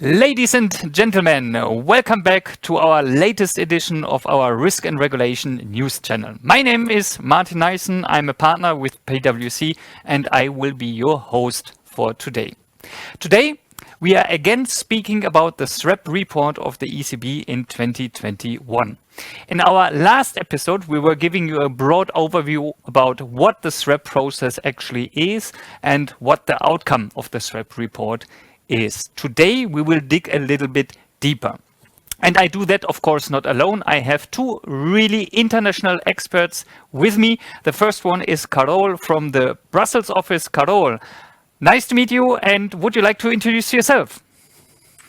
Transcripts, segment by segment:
Ladies and gentlemen, welcome back to our latest edition of our Risk and Regulation news channel. My name is Martin Neisen. I'm a partner with PwC and I will be your host for today. Today, we are again speaking about the SREP report of the ECB in 2021. In our last episode, we were giving you a broad overview about what the SREP process actually is and what the outcome of the SREP report is. Today, we will dig a little bit deeper. And I do that, of course, not alone. I have two really international experts with me. The first one is Carole from the Brussels office. Carole, nice to meet you. And would you like to introduce yourself?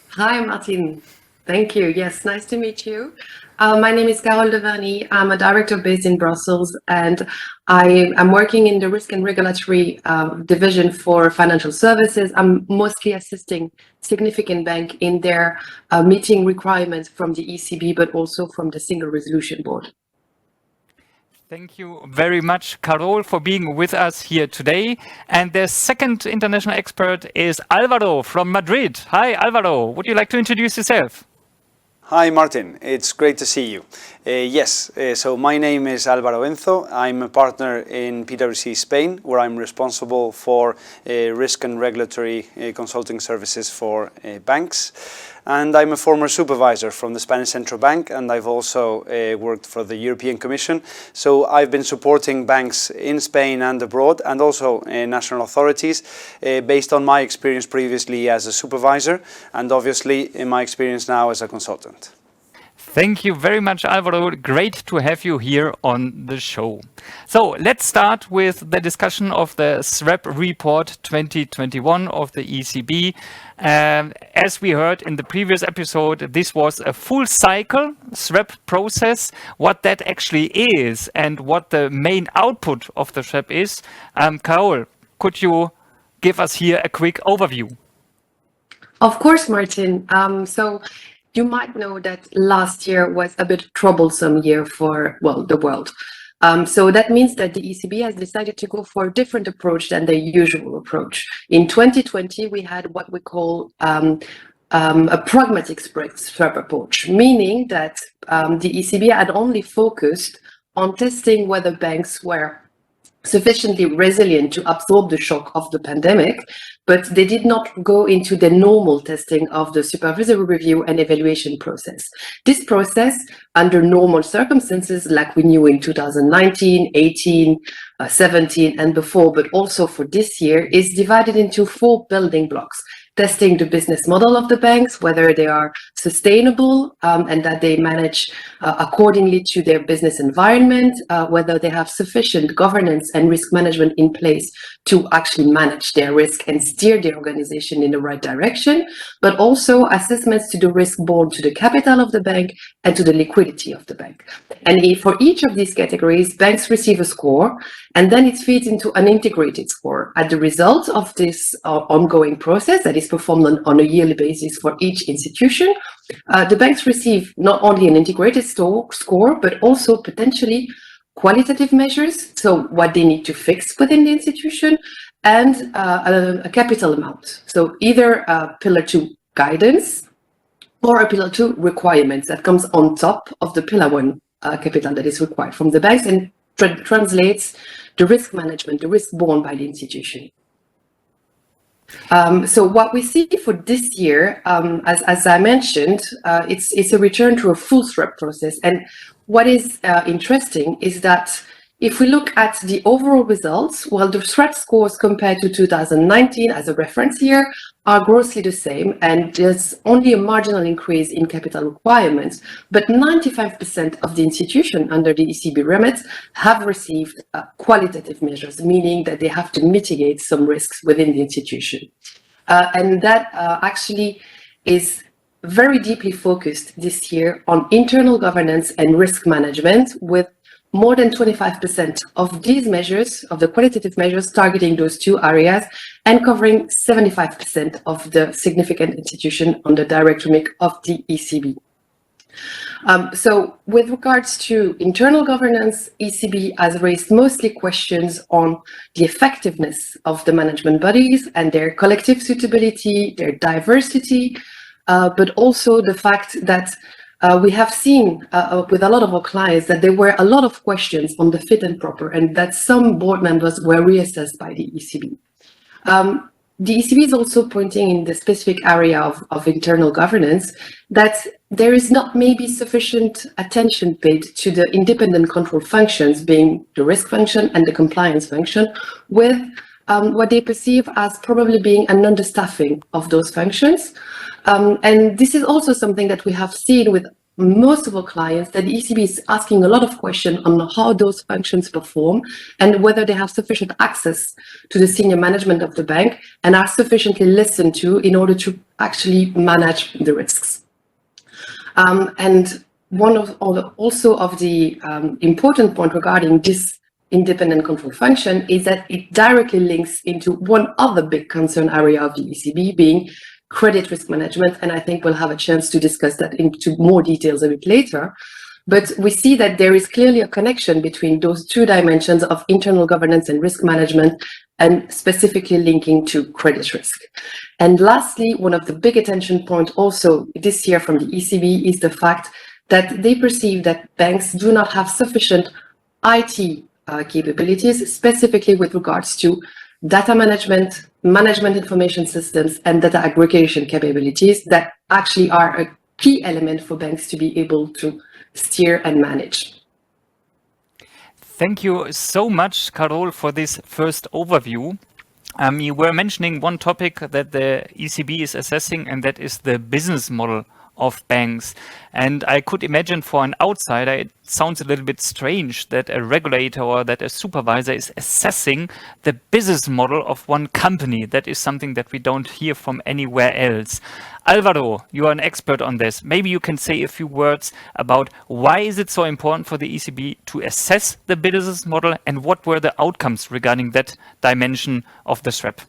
Hi, Martin. Thank you. Yes, nice to meet you. My name is Carole de Vergnies. I'm a director based in Brussels, and I am working in the risk and regulatory division for financial services. I'm mostly assisting significant banks in their meeting requirements from the ECB, but also from the Single Resolution Board. Thank you very much, Carole, for being with us here today. And the second international expert is Alvaro from Madrid. Hi, Alvaro. Would you like to introduce yourself? Hi Martin, it's great to see you. So my name is alvaro.benzo. I'm a partner in PwC Spain, where I'm responsible for risk and regulatory consulting services for banks. And I'm a former supervisor from the Spanish Central Bank, and I've also worked for the European Commission. So I've been supporting banks in Spain and abroad, and also national authorities, based on my experience previously as a supervisor, and obviously in my experience now as a consultant. Thank you very much, Alvaro. Great to have you here on the show. So let's start with the discussion of the SREP report 2021 of the ECB. As we heard in the previous episode, this was a full cycle SREP process. What that actually is and what the main output of the SREP is. Carole, could you give us here a quick overview? Of course, Martin. You might know that last year was a bit troublesome year for, the world. So that means that the ECB has decided to go for a different approach than the usual approach. In 2020, we had what we call a pragmatic SREP approach, meaning that the ECB had only focused on testing whether banks were sufficiently resilient to absorb the shock of the pandemic, but they did not go into the normal testing of the supervisory review and evaluation process. This process, under normal circumstances, like we knew in 2019, 18, 17 and before, but also for this year, is divided into 4 building blocks. Testing the business model of the banks, whether they are sustainable and that they manage accordingly to their business environment, whether they have sufficient governance and risk management in place to actually manage their risk and steer the organization in the right direction, but also assessments to the risk borne to the capital of the bank and to the liquidity of the bank. And for each of these categories, banks receive a score, and then it feeds into an integrated score. As the result of this ongoing process that is performed on a yearly basis for each institution, the banks receive not only an integrated score, but also potentially qualitative measures, so what they need to fix within the institution, and a capital amount. So either a Pillar 2 guidance or a Pillar 2 requirements that comes on top of the Pillar 1 capital that is required from the banks and translates the risk management, the risk borne by the institution. So what we see for this year, as I mentioned, it's a return to a full SREP process. And what is interesting is that if we look at the overall results, well, the SREP scores compared to 2019 as a reference year are grossly the same, and there's only a marginal increase in capital requirements, but 95% of the institutions under the ECB remit have received qualitative measures, meaning that they have to mitigate some risks within the institution. And that actually is very deeply focused this year on internal governance and risk management, with more than 25% of these measures, of the qualitative measures, targeting those 2 areas and covering 75% of the significant institution under direct remit of the ECB. So with regards to internal governance, ECB has raised mostly questions on the effectiveness of the management bodies and their collective suitability, their diversity, but also the fact that we have seen with a lot of our clients that there were a lot of questions on the fit and proper, and that some board members were reassessed by the ECB. The ECB is also pointing in the specific area of internal governance that there is not maybe sufficient attention paid to the independent control functions, being the risk function and the compliance function, with what they perceive as probably being an understaffing of those functions. And this is also something that we have seen with most of our clients, that the ECB is asking a lot of questions on how those functions perform and whether they have sufficient access to the senior management of the bank and are sufficiently listened to in order to actually manage the risks. And one of the important point regarding this independent control function is that it directly links into one other big concern area of the ECB, being credit risk management, and I think we'll have a chance to discuss that into more details a bit later. But we see that there is clearly a connection between those two dimensions of internal governance and risk management, and specifically linking to credit risk. And lastly, one of the big attention points also this year from the ECB is the fact that they perceive that banks do not have sufficient IT capabilities, specifically with regards to data management, management information systems, and data aggregation capabilities that actually are a key element for banks to be able to steer and manage. Thank you so much, Carole, for this first overview. You were mentioning one topic that the ECB is assessing, and that is the business model of banks. And I could imagine for an outsider, it sounds a little bit strange that a regulator or that a supervisor is assessing the business model of one company. That is something that we don't hear from anywhere else. Alvaro, you are an expert on this. Maybe you can say a few words about why is it so important for the ECB to assess the business model, and what were the outcomes regarding that dimension of the SREP?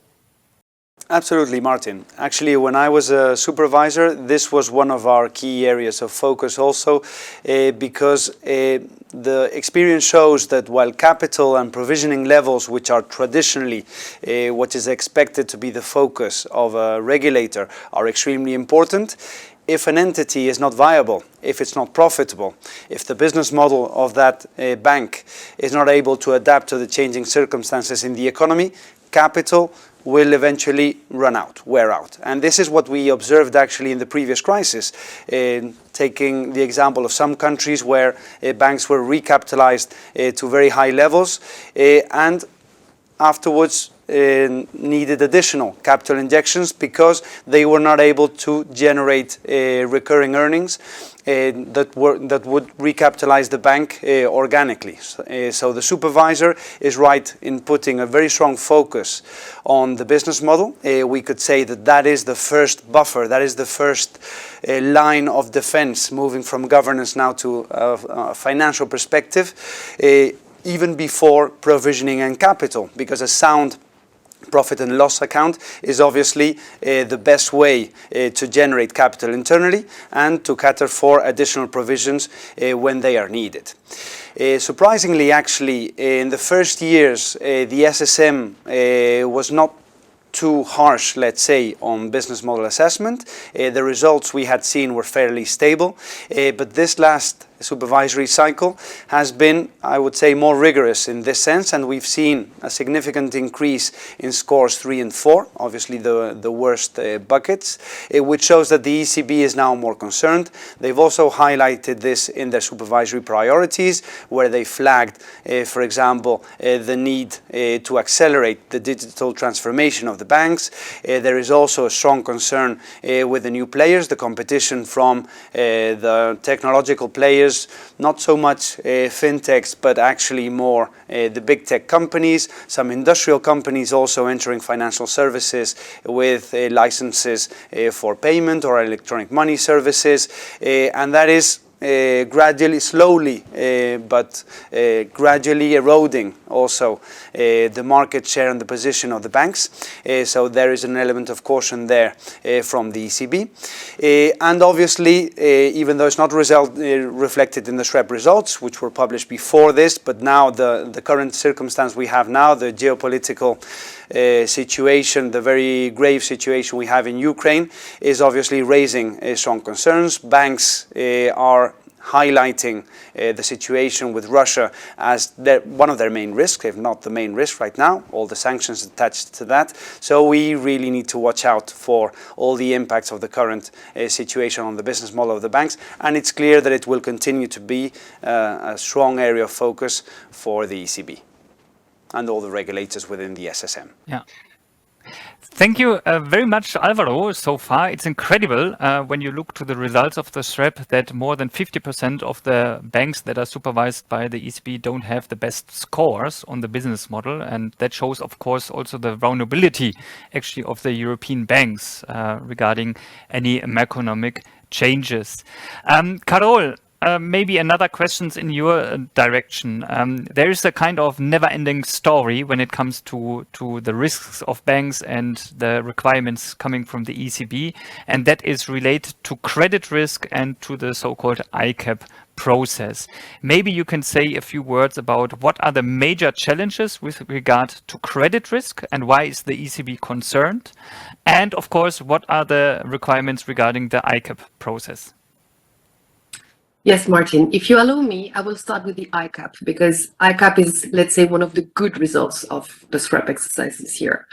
Absolutely, Martin. Actually, when I was a supervisor, this was one of our key areas of focus also, because the experience shows that while capital and provisioning levels, which are traditionally what is expected to be the focus of a regulator, are extremely important, if an entity is not viable, if it's not profitable, if the business model of that bank is not able to adapt to the changing circumstances in the economy, capital will eventually wear out. And this is what we observed actually in the previous crisis, taking the example of some countries where banks were recapitalized to very high levels and afterwards needed additional capital injections because they were not able to generate recurring earnings that would recapitalize the bank organically. So the supervisor is right in putting a very strong focus on the business model. We could say that that is the first buffer, that is the first line of defense, moving from governance now to a financial perspective, even before provisioning and capital, because a sound profit and loss account is obviously the best way to generate capital internally and to cater for additional provisions when they are needed. Surprisingly, actually, in the first years, the SSM was not too harsh, let's say, on business model assessment. The results we had seen were fairly stable, but this last supervisory cycle has been, I would say, more rigorous in this sense, and we've seen a significant increase in scores 3 and 4, obviously the worst buckets, which shows that the ECB is now more concerned. They've also highlighted this in their supervisory priorities, where they flagged, for example, the need to accelerate the digital transformation of the banks. There is also a strong concern with the new players, the competition from the technological players, not so much fintechs, but actually more the big tech companies, some industrial companies also entering financial services with licenses for payment or electronic money services, and that is gradually, slowly, but gradually eroding also the market share and the position of the banks. So there is an element of caution there from the ECB. And obviously, even though it's not reflected in the SREP results, which were published before this, but now the current circumstance we have now, the geopolitical situation, the very grave situation we have in Ukraine, is obviously raising strong concerns. Banks are highlighting the situation with Russia as one of their main risks, if not the main risk right now, all the sanctions attached to that. So we really need to watch out for all the impacts of the current situation on the business model of the banks. And it's clear that it will continue to be a strong area of focus for the ECB and all the regulators within the SSM. Yeah. Thank you very much, Alvaro. So far, it's incredible when you look to the results of the SREP that more than 50% of the banks that are supervised by the ECB don't have the best scores on the business model. And that shows, of course, also the vulnerability actually of the European banks regarding any macroeconomic changes. Carole, maybe another questions in your direction. There is a kind of never-ending story when it comes to the risks of banks and the requirements coming from the ECB, and that is related to credit risk and to the so-called ICAP process. Maybe you can say a few words about what are the major challenges with regard to credit risk and why is the ECB concerned? And of course, what are the requirements regarding the ICAP process? Yes, Martin, if you allow me, I will start with the ICAP because ICAP is, let's say, one of the good results of the SREP exercise this year.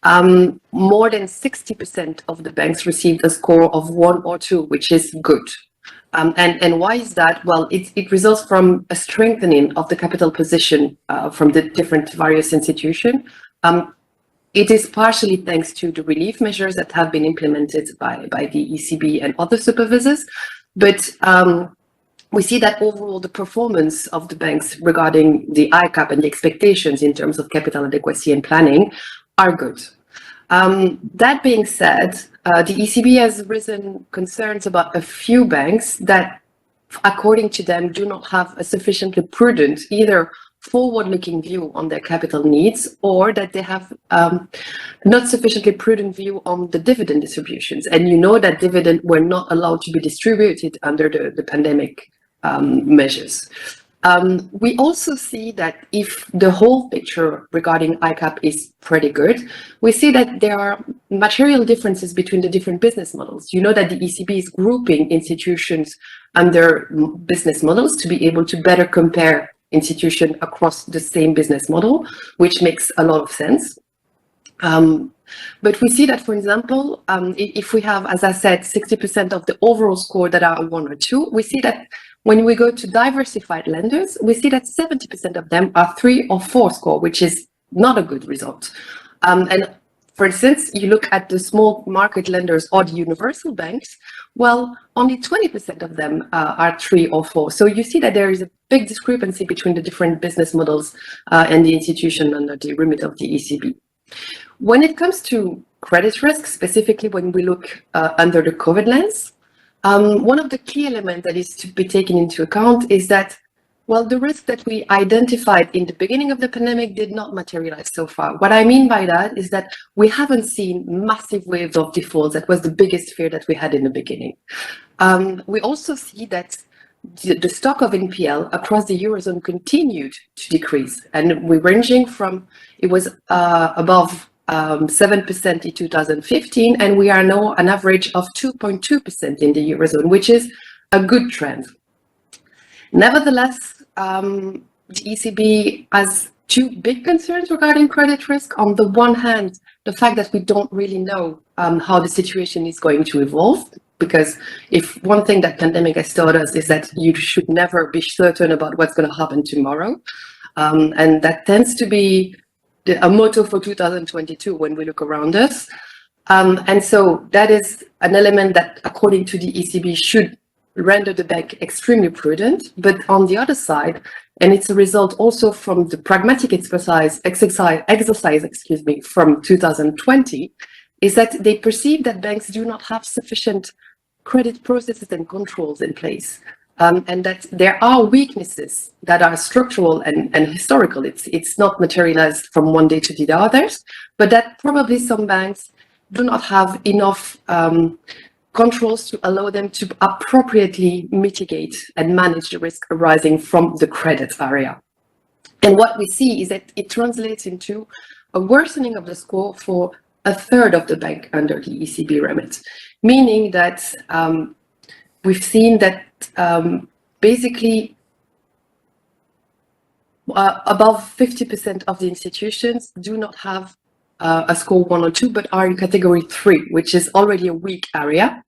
More than 60% of the banks received a score of 1 or 2, which is good. And why is that? Well, it results from a strengthening of the capital position from the different various institutions. It is partially thanks to the relief measures that have been implemented by the ECB and other supervisors, but we see that overall the performance of the banks regarding the ICAP and the expectations in terms of capital adequacy and planning are good. That being said, the ECB has risen concerns about a few banks that, according to them, do not have a sufficiently prudent either forward-looking view on their capital needs or that they have not sufficiently prudent view on the dividend distributions. And you know that dividends were not allowed to be distributed under the pandemic measures. We also see that if the whole picture regarding ICAP is pretty good, we see that there are material differences between the different business models. You know that the ECB is grouping institutions under business models to be able to better compare institutions across the same business model, which makes a lot of sense. But we see that, for example, if we have, as I said, 60% of the overall score that are 1 or 2, we see that when we go to diversified lenders, we see that 70% of them are 3 or 4 score, which is not a good result. And for instance, you look at the small market lenders or the universal banks, well, only 20% of them are 3 or 4. So you see that there is a big discrepancy between the different business models and the institution under the remit of the ECB. When it comes to credit risk, specifically when we look under the COVID lens, one of the key elements that is to be taken into account is that, well, the risk that we identified in the beginning of the pandemic did not materialize so far. What I mean by that is that we haven't seen massive waves of defaults. That was the biggest fear that we had in the beginning. We also see that the stock of NPL across the Eurozone continued to decrease. And we're ranging from, it was above 7% in 2015, and we are now an average of 2.2% in the Eurozone, which is a good trend. Nevertheless, the ECB has 2 big concerns regarding credit risk. On the one hand, the fact that we don't really know how the situation is going to evolve, because if one thing that pandemic has taught us is that you should never be certain about what's going to happen tomorrow. And that tends to be a motto for 2022 when we look around us. And so that is an element that, according to the ECB, should render the bank extremely prudent. But on the other side, and it's a result also from the pragmatic exercise from 2020, is that they perceive that banks do not have sufficient credit processes and controls in place. and that there are weaknesses that are structural and historical. It's not materialized from one day to the others, but that probably some banks do not have enough controls to allow them to appropriately mitigate and manage the risk arising from the credit area. And what we see is that it translates into a worsening of the score for a third of the bank under the ECB remit, meaning that we've seen that basically above 50% of the institutions do not have a score 1 or 2, but are in category 3, which is already a weak area.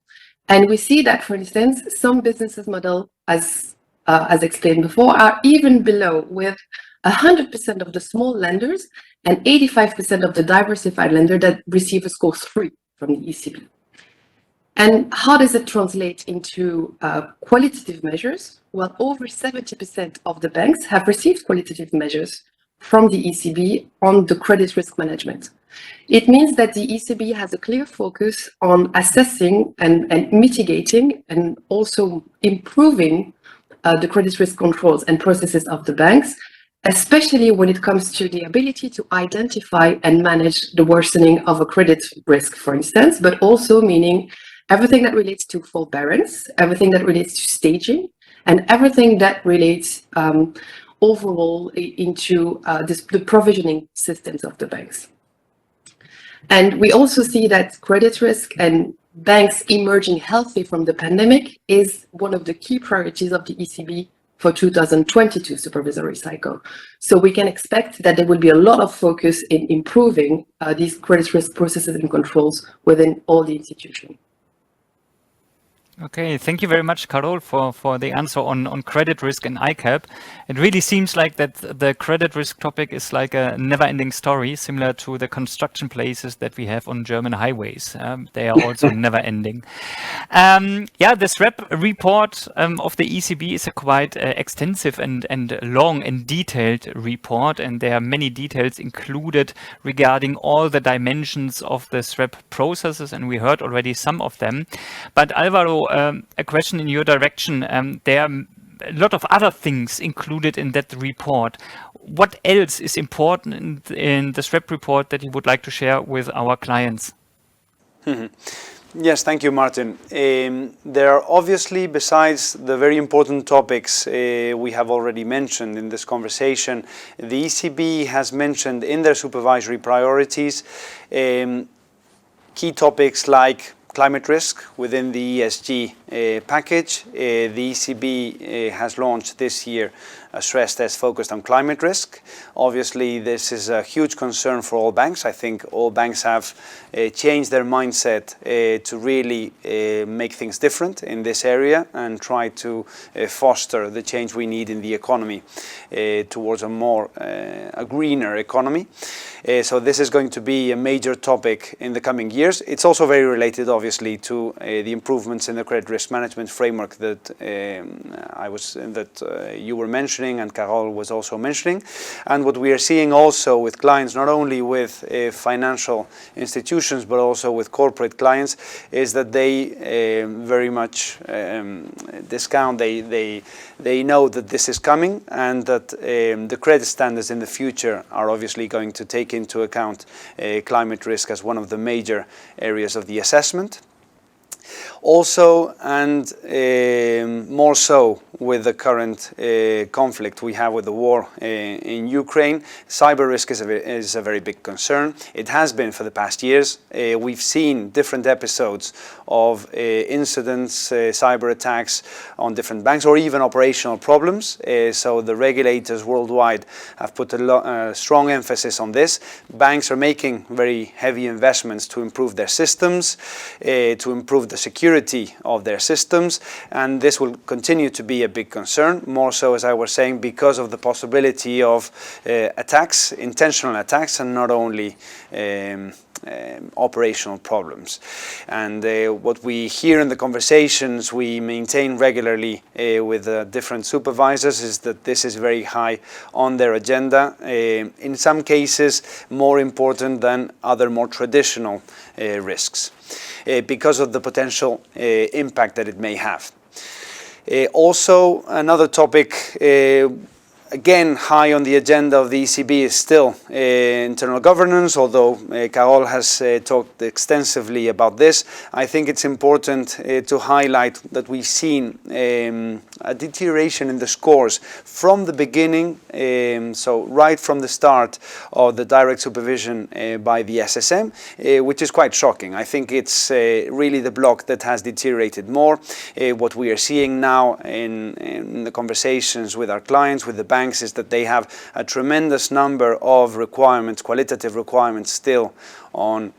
And we see that, for instance, some businesses model, as explained before, are even below, with 100% of the small lenders and 85% of the diversified lender that receive a score 3 from the ECB. And how does it translate into qualitative measures? Well, over 70% of the banks have received qualitative measures from the ECB on the credit risk management. It means that the ECB has a clear focus on assessing and mitigating and also improving the credit risk controls and processes of the banks, especially when it comes to the ability to identify and manage the worsening of a credit risk, for instance, but also meaning everything that relates to forbearance, everything that relates to staging, and everything that relates overall into the provisioning systems of the banks. And we also see that credit risk and banks emerging healthy from the pandemic is one of the key priorities of the ECB for 2022 supervisory cycle. So we can expect that there will be a lot of focus in improving these credit risk processes and controls within all the institutions. Okay, thank you very much, Carole, for the answer on credit risk and ICAP. It really seems like that the credit risk topic is like a never-ending story, similar to the construction places that we have on German highways. They are also never-ending. Yeah, the SREP report of the ECB is a quite extensive and long and detailed report, and there are many details included regarding all the dimensions of the SREP processes, and we heard already some of them. But Alvaro, a question in your direction. There are a lot of other things included in that report. What else is important in the SREP report that you would like to share with our clients? Yes, thank you, Martin. There are obviously, besides the very important topics we have already mentioned in this conversation, the ECB has mentioned in their supervisory priorities key topics like climate risk within the ESG package. The ECB has launched this year a stress test focused on climate risk. Obviously, this is a huge concern for all banks. I think all banks have changed their mindset to really make things different in this area and try to foster the change we need in the economy towards a greener economy. So this is going to be a major topic in the coming years. It's also very related, obviously, to the improvements in the credit risk management framework that you were mentioning and Carole was also mentioning. And what we are seeing also with clients, not only with financial institutions, but also with corporate clients, is that they very much discount, they know that this is coming and that the credit standards in the future are obviously going to take into account climate risk as one of the major areas of the assessment. Also, and more so with the current conflict we have with the war in Ukraine, cyber risk is a very big concern. It has been for the past years. We've seen different episodes of incidents, cyber attacks on different banks, or even operational problems. So the regulators worldwide have put a strong emphasis on this. Banks are making very heavy investments to improve their systems, to improve the security of their systems, and this will continue to be a big concern, more so, as I was saying, because of the possibility of attacks, intentional attacks, and not only operational problems. And what we hear in the conversations we maintain regularly with different supervisors is that this is very high on their agenda, in some cases more important than other more traditional risks, because of the potential impact that it may have. Also, another topic again, high on the agenda of the ECB is still internal governance, although Carole has talked extensively about this. I think it's important to highlight that we've seen a deterioration in the scores from the beginning, so right from the start of the direct supervision by the SSM, which is quite shocking. I think it's really the block that has deteriorated more. What we are seeing now in the conversations with our clients, with the banks, is that they have a tremendous number of requirements, qualitative requirements still on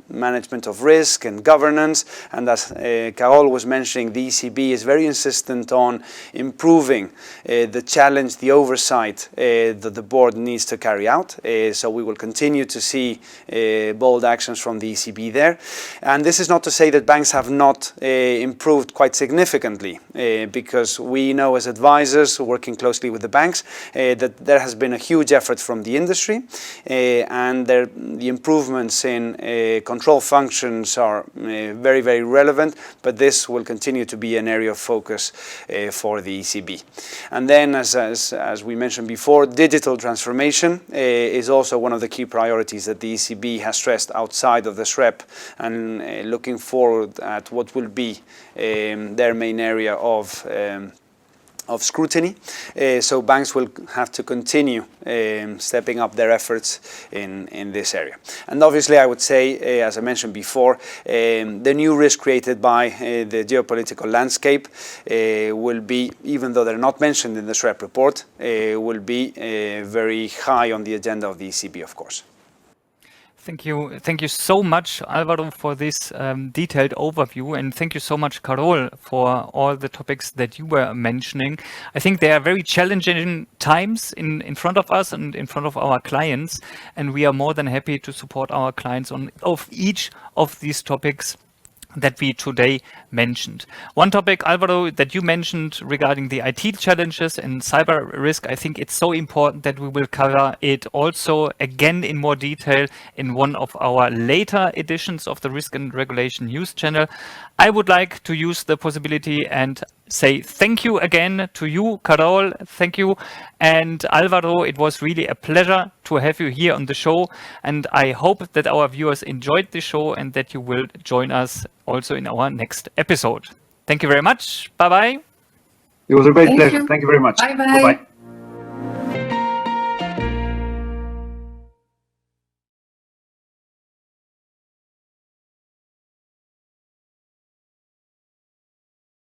management of risk and governance. And as Carole was mentioning, the ECB is very insistent on improving the challenge, the oversight that the board needs to carry out. So we will continue to see bold actions from the ECB there. And this is not to say that banks have not improved quite significantly, because we know as advisors working closely with the banks that there has been a huge effort from the industry, and the improvements in control functions are very, very relevant, but this will continue to be an area of focus for the ECB. And then, as we mentioned before, digital transformation is also one of the key priorities that the ECB has stressed outside of the SREP, and looking forward at what will be their main area of scrutiny. So banks will have to continue stepping up their efforts in this area. And obviously, I would say, as I mentioned before, the new risk created by the geopolitical landscape will be, even though they're not mentioned in the SREP report, will be very high on the agenda of the ECB, of course. Thank you so much, Alvaro, for this detailed overview, and thank you so much, Carole, for all the topics that you were mentioning. I think there are very challenging times in front of us and in front of our clients, and we are more than happy to support our clients on each of these topics that we today mentioned. One topic, Alvaro, that you mentioned regarding the IT challenges and cyber risk, I think it's so important that we will cover it also again in more detail in one of our later editions of the Risk and Regulation News channel. I would like to use the possibility and say thank you again to you, Carole, thank you, and Alvaro. It was really a pleasure to have you here on the show, and I hope that our viewers enjoyed the show and that you will join us also in our next episode. Thank you very much. Bye-bye. It was a great pleasure. Thank you very much. Bye-bye. Bye-bye.